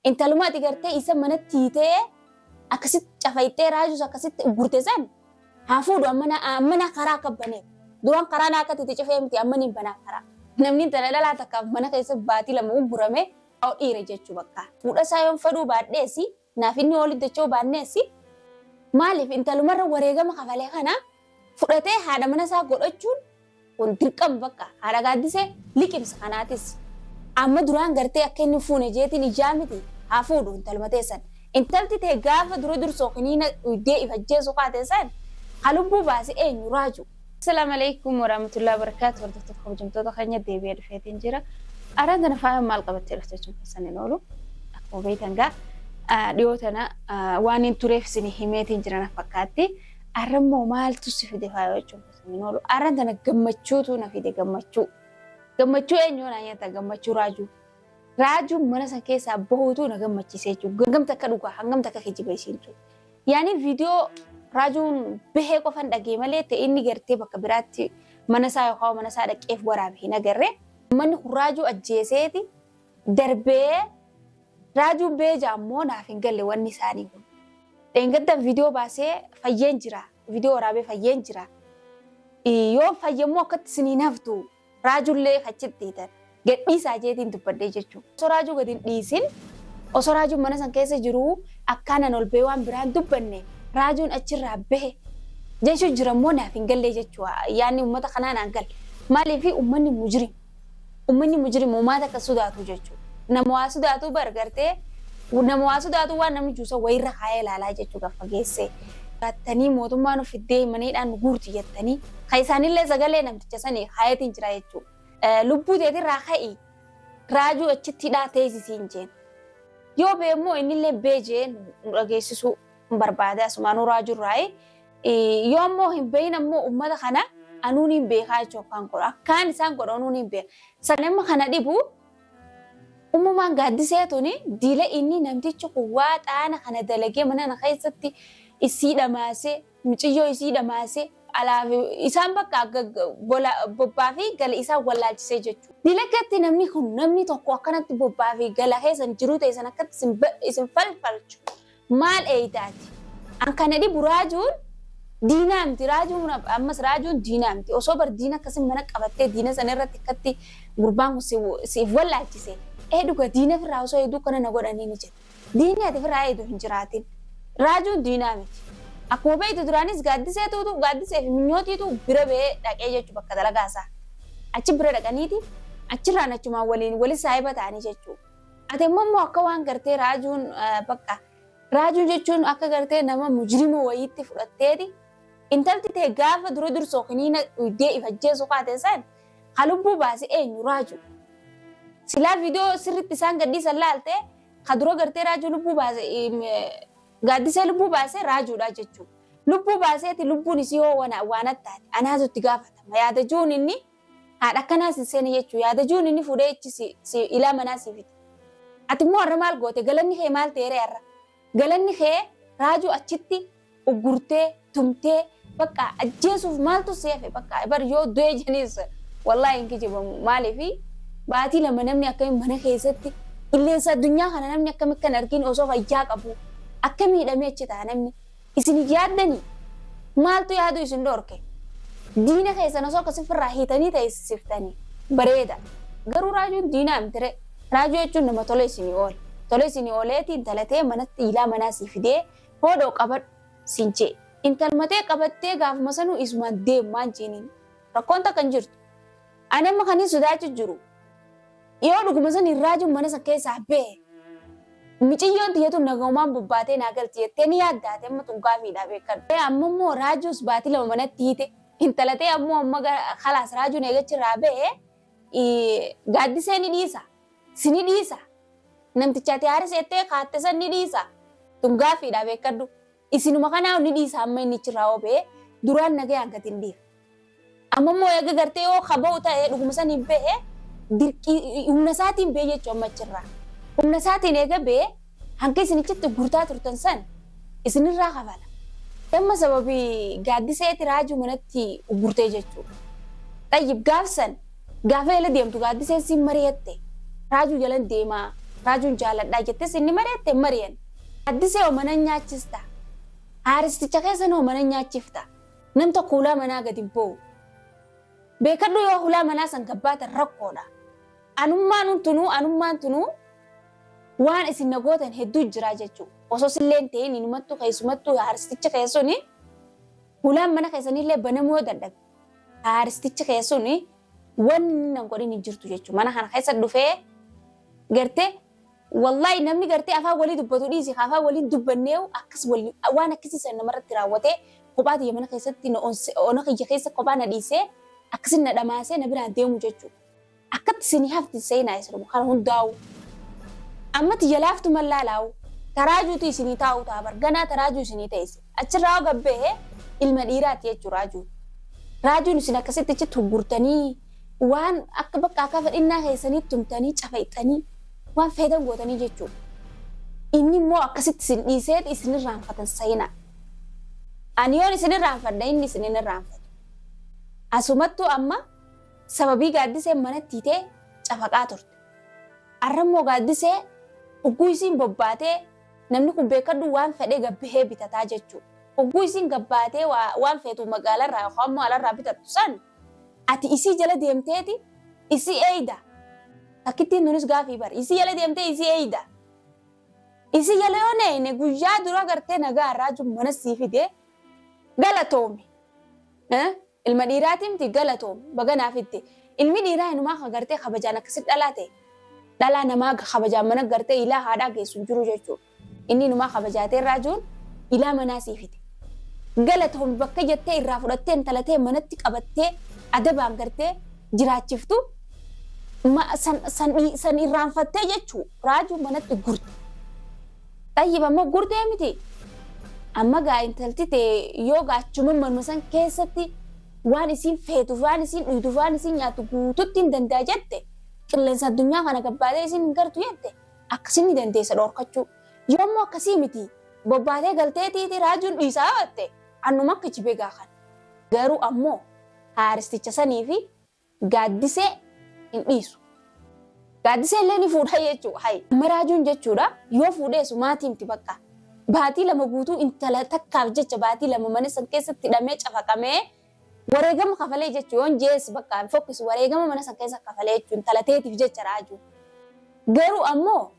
intalumaati gartee isa mana tiitee akkasitti cafaytee raajus akkasitti gurte san hafuudhu ammana karaa kabbaneef duraan karaa naa akka tiite cafee miti amma niin banaa karaa namni intala dhalaa takkaaf mana keessa baatii lama uggurame dhiira jechuu bakka fuudha isaa yoon fedhuu baadheesi naaf inni oolitti dachoo baanneesi maaliif intalumarra wareegama kafalee kana fudhatee haadha mana isaa godhachuun kun dirqama bakka haadha gaaddisee liqimsa kanaatis amma duraan gartee akka inni fuune jeetiin ijaa miti haa fuudhu intaluma teessan intalti ta'e gaafa dura dursoo kiniina uddee ifajjeessu kaateessan halubbuu baasii eenyu raaju. Assalamu alaikum warahmatullahi wabarakatuh. Hordoftoota kabajamtoota keenya deebi'ee dhufeetiin jira. Araan kana faaya maal qabattee dhufteechuun keessaniin oolu akkuma beektan gaa dhiyoo tana waan hin tureef isin himeetiin jiran fakkaatti. Arrammoo maaltu si fide faaya jechuun keessaniin oolu. Araan tana gammachuutu na fide gammachuu. Gammachuu eenyuun nyaata gammachuu raajuu. Raajuun mana san keessaa bahuutu na gammachiisee jechuudha. Hangam takka dhugaa hangam takka kijiba isiin jechuudha. Yaani viidiyoo raajuun bahee qofan dhagee malee ta'e inni gartee bakka biraatti mana isaa yookaan mana isaa dhaqeef waraabee hin agarre. Manni kun raajuu ajjeeseeti darbee raajuun beeja ammoo naaf hin galle wanni isaanii kun. Dheengaddan viidiyoo baasee fayyeen jira. Viidiyoo waraabee fayyeen jira. Yoo fayyammoo akkatti isiniin haftu raajuullee achitti hiitan. Gadhiisaa jeetiin dubbadhee jechuudha. Osoo raajuu gadi hin dhiisin osoo raajuun mana san keessa jiru akkaanan ol bee waan biraan dubbanne raajuun achirraa bahe jechuun jirammoo naaf hin galle jechuudha. Yaanni uummata kanaan aan galle. Maaliif uummanni mujrimu uummata akka sodaatu jechuudha. Nama waa sodaatu bargartee nama waa sodaatu waan namni juusa wayirra kaayee ilaalaa jechuudha fageessee. Gattanii mootummaan ofiddee maniidhaan guurti jettanii kan isaanillee sagalee namticha sanii kaayetiin jira jechuudha. Lubbuu teetirraa ka'ii raajuu achitti teessisiin jeen yoo beemmoo innillee beejeen nu dhageessisuu hin barbaade asumaanuu raajuurraa yoo ammoo hin beeyin ammoo uummata kana anuun hin beekaa jechuudha kan godhu akkaan isaan godhu anuun hin beeka sanamma kana dhibu uumamaan gaaddiseetuni diila inni namtichi kun waa xaana kana dalagee mana keessatti isii dhamaasee muciyyoo isii dhamaasee alaaf isaan bakka bobbaa fi gala isaa wallaalchisee jechuudha. Dilagatti namni tokko akkanatti bobbaa fi gala keessan jiruu ta'e san akkatti isin falfalchu maal eeyitaati. An kana dhibu raajuun diinaa miti raajuun ammas raajuun diinaa miti osoo bar diina akkasii mana qabattee diina sana irratti akkatti gurbaan kun siif wallaalchise dhuga diina firraa osoo hedduu kana na godhanii ni jedha. Diinni ati firraa hedduu hin jiraatin raajuun diinaa miti. Akkuma beektu duraanis gaaddisee fi minyootiitu bira ba'ee dhaqee jechuudha bakka dalagaasaa. Achi bira dhaqaniiti achirraan achumaan walis saayiba ta'anii jechuudha. Ati immoo akka waan gartee raajuun bakka raajuun jechuun akka gartee nama mujrimoo wayiitti fudhatteeti intalti ta'e gaafa dura dursoo kiniina uddee ifajjeessu kaateessan halubbuu baasee eenyu raaju. Silaa viidiyoo sirriitti isaan gadhiisan laaltee ka dura gartee raajuu lubbuu baasee gaaddisee lubbuu baasee raajuudha jechuudha. Lubbuu baaseeti lubbuun isii hoo waan attaati. Anaatutti gaafatama. Yaada juun inni haadha akkanaa sisseeni jechuudha. Yaada juun inni fuudhee ichi ilaa manaa siifiti. Ati immoo har'a maal goote? Galanni kee maal ta'eere har'a? Galanni kee raajuu achitti uggurtee tumtee bakka ajjeesuuf maaltu seefe bakka bar yoo du'ee jeniis wallaahi hin kijibamu. Maaliifi baatii lama namni akkamiin mana keessatti qilleensa addunyaa kana namni akkamiin kan argin osoo fayyaa qabu. Akka miidhamee achi ta'a namni isin yaaddanii maaltu yaadu isin dhorke diina keessan osoo akkasii firraa hiitanii teessisiftanii bareeda garuu raajuun diinaa miti raajuu jechuun nama tola isinii ooleeti intalatee manatti ilaa manaa sii fidee hoodoo qabadhu siin jee intalmatee qabattee gaafuma sanuu isumaan deemaan jeeniin rakkoon takka hin jirtu ani amma kan hin sodaachu jiru yoo dhuguma sanii raajuun mana san keessaa ba'e. Miciyyoon tiyyatu nagaumaan bobbaatee naagalti jettee ni yaaddaate amma tunkaafiidhaa beekan. Ammoo raajuus baatii lama manatti hiite intalatee ammoo amma khalaas raajuun eegachirraa ba'e gaaddisee ni dhiisa. Si ni dhiisa. Namtichaati haaris jettee kaatte san ni dhiisa. Tunkaafiidhaa beekadhu. Isinuma kanaa ni dhiisa amma inni chirraa obee duraan nagayaan gati hin dhiifa. Ammoo eega gartee yoo kaba'u ta'ee dhuguma san hin ba'e dirqii humna isaatiin ba'e jechuun amma chirraa. Humna isaatiin eega ba'e hanga isinichitti gurtaa turtan san isinirraa kafala. Amma sababii gaaddiseeti raajuu manatti gurtee jechuudha. Tayyib gaafsan gaafa jala deemtu gaaddiseen siin mari'atte raajuu jalan deemaa raajuun jaaladhaa jettee inni mari'atte mari'an. Gaaddisee oo mana nyaachista. Haaristicha keessa noo mana nyaachifta. Nam tokko hulaa manaa gadi ba'u. Beekadhu yoo hulaa manaa san gabbaatan rakkoodha. Anummaan tunuu waan isin nagootan hedduu jira jechuudha. Osoo silleen ta'in inumattuu keessumattuu haaristicha keessuun hulaan mana keessanillee banamuu yoo dadhabe. Haaristicha keessuun wanni nan godhin hin jirtu jechuudha. Mana kana keessa dhufee gartee wallahi namni gartee afaan walii dubbatu dhiisi afaan waliin dubbannee akkas waan akkasiisan namarratti raawwatee kophaa tiyya mana keessatti ona kiyya keessa kophaa na dhiisee akkasin na dhamaasee na biraan deemu jechuudha. Akkatti isinii hafti seenaa isa kana hundaa'u. Amma tiyya laaftu mallaalaa'u taraajuutu isinii taa'u ta'a barganaa taraajuu isinii ta'ise achirraa gabbee ilma dhiiraati jechuudha raajuu. Raajuun isin akkasitti achi tuggurtanii waan akka bakka akka fedhinnaa keessanii tumtanii cafayxanii waan feedan gootanii jechuudha. Inni immoo akkasitti isin dhiisee isin irraanfatan seenaa. Ani yoon isin irraanfadha inni isin irraanfatu. Asumattuu amma sababii gaaddisee manatti hiitee cafaqaa turte. Arrammoo gaaddisee ugguu isiin bobbaatee namni kun beekadhu waan fedhee gabbahee bitataa jechuudha. Ugguu isiin gabbaatee waan feetu magaalarraa yookaan immoo alarraa bitattu san ati isii jala deemteeti isii eeyda. Akkittiin nunis gaafii bari isii jala deemtee isii eeyda. Isii jala yoo neene guyyaa dura gartee nagaa raajuun mana sii fidee galatoomi. Ilma dhiiraatimti galatoomi baganaaf itti. Ilmi dhiiraa inumaa gartee kabajaan akkasitti dhalaate. Dhalaa namaa kabajaan mana gartee ilaa haadhaa geessu jiru jechuudha. Inni inumaa kabajaatee raajuun ilaa manaa sii fide. Galatoomi bakka jettee irraa fudhattee intalatee manatti qabattee adabaan gartee jiraachiftu san irraanfattee jechuudha. Raajuun manatti gurte. Xayyib ammoo gurtee miti. Amma gaa intalti ta'e yoo gaachuma manuma san keessatti waan isiin feetuuf waan isiin dhuytuuf waan isiin nyaatu guututti hin danda'a jette qilleensa addunyaa kana gabbaatee isiin hin gartu jette akkasin ni dandeessa dhorkachuu. Yoommoo akkasii miti bobbaatee galteetiiti raajuun dhiisaa jette annuma akka jibee gaakan. Garuu ammoo haaristicha sanii fi gaaddisee hin dhiisu. Gaaddisee illee ni fuudha jechuudha. Amma raajuun jechuudha yoo fuudheessu maatiin bakka. Baatii lama guutuu intala takkaaf jecha baatii lama mana san keessatti hidhamee cafaqamee wareegama kafalee jechuun yoon jees bakka fokkisu wareegama mana san keessa kafalee jechuun talateetiif jecha raajuu. Garuu ammoo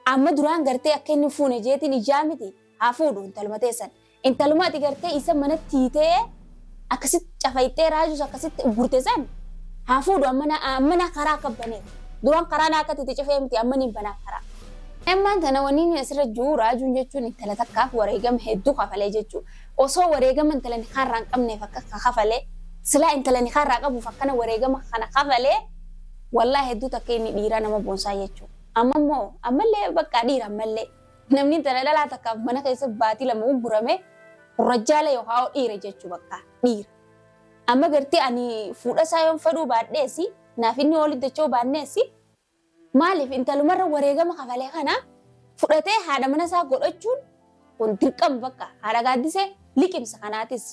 amma duraan gartee akka inni fuune jeetiin ijaa miti haa fuudhu intaluma teessan. Intalumaati gartee isa manatti hiitee akkasitti cafayxee raajuus akkasitti gurte san haa fuudhu amma karaa kabbaneef. Duraan karaa naa akka titi cafee miti amma niin banaa karaa. Ammaan tana waniin asirra jiru raajuun jechuun intala takkaaf wareegama hedduu kafalee jechuudha. Osoo wareegama intala nikaarraa hin qabneef akka kafalee silaa intala nikaarraa qabuuf akkana wareegama kana kafalee wallaa hedduu takka inni dhiiraa nama boonsaa jechuudha. Ammoo ammallee bakka dhiira ammallee namni intala dhalaa takkaaf mana keessa baatii lama uggurame kurrajjaala yookaan dhiira jechuu bakka dhiira. Amma gartee ani fuudha isaa yoon fedhuu baadheesi naaf inni oolii dachoo baanneesi. Maaliif intalumarra wareegama kafalee kana fudhatee haadha mana isaa godhachuun kun dirqama bakka haadha gaaddisee liqimsa kanaatis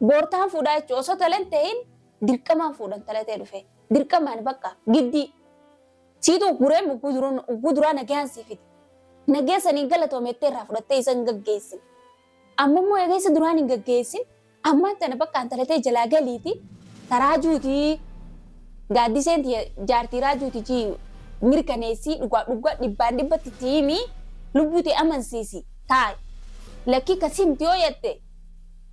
boortaan fuudhaa jechuun osoo talan ta'in dirqamaan fuudhan talatee dhufe dirqamaan bakka giddii siituu gureen ugguu duraa nagaan siifite nageessanii galatoomettee irraa fudhattee isa hin gaggeessin ammoo eegessa duraan hin gaggeessin ammaan tana bakka talatee jalaa galiiti taraajuutii gaaddiseen jaartii raajuutii mirkaneessii dhugaa dhibbaan dhibbatti tiimii lubbuuti amansiisi taa'e. Lakkii kasimti yoo jette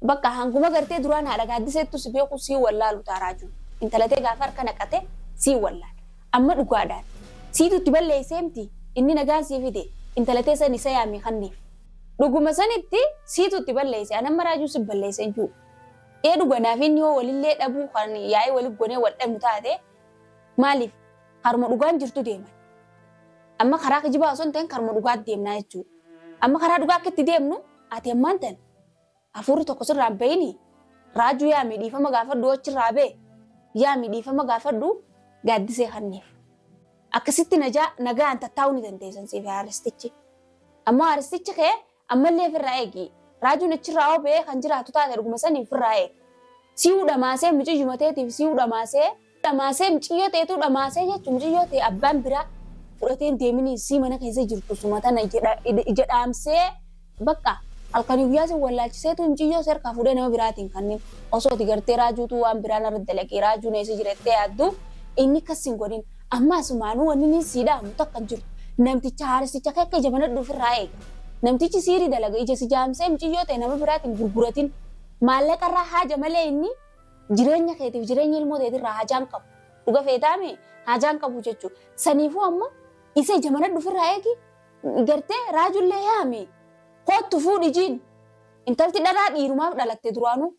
bakka hanguma gartee duraan haadha gaaddiseettu si beeku sii wallaalu taaraaju. Intalatee gaafa harka naqate sii wallaala. Amma dhugaadhaan siitu balleessee miti inni nagaan sii fide intalatee san isa yaamii kanniif. Dhuguma sanitti siitu balleessee anamma raajuu si balleessee jiru. Dhuganaaf inni yoo walillee dhabuu kan yaa'ee waliif gonee wal dhabu taate maaliif? Karma dhugaan jirtu deeman. Amma karaa kijibaa osoo hin ta'in karma dhugaatti deemnaa jechuudha. Amma karaa dhugaa akka itti deemnu ati ammaan tan hafuurri tokko sirraa hin bahini raajuu yaamii dhiifama gaafadhu achirraa bee yaamii dhiifama gaafadhu gaaddisee kanneef. Akkasitti nagaan tattaa'uu ni dandeessan siif haaristichi. Amma haaristichi ka'ee ammallee ofirraa eegi. Raajuun achirraa oo ba'ee kan jiraatu taate dhuguma sanii ofirraa eegi. Si'uu dhamaasee muciyyuma ta'eetiif si'uu dhamaasee. Dhamaasee muciyyoo ta'eetu dhamaasee jechuun muciyyoo ta'e abbaan biraa fudhateen deemini si mana keessa jirtu sumatan jedhaamsee bakka halkanii guyyaa si wallaalchiseetu muciyyoo serkaa fuudhee nama biraatiin kanneen osoo ati gartee raajuutu waan biraan irratti dalagee raajuun eessa jirattee yaaddu inni kas hin godhin ammaas maanuu wanni ni siidhaamu takka hin jirtu namticha haarsicha akka ija mana dhuufirraa eega namtichi siirii dalaga ija si jaamsee muciyyoo ta'e nama biraatiin gurguratin maallaqa irraa haaja malee inni jireenya keetiif jireenya ilmoo ta'eetirraa haajaan qabu dhuga feetaame haajaan qabu jechuudha saniifuu amma isa ija mana dhuufirraa eegi gartee raajullee yaame kootu fuudhi jiin intalti dharaa dhiirumaaf dhalatte duraanuu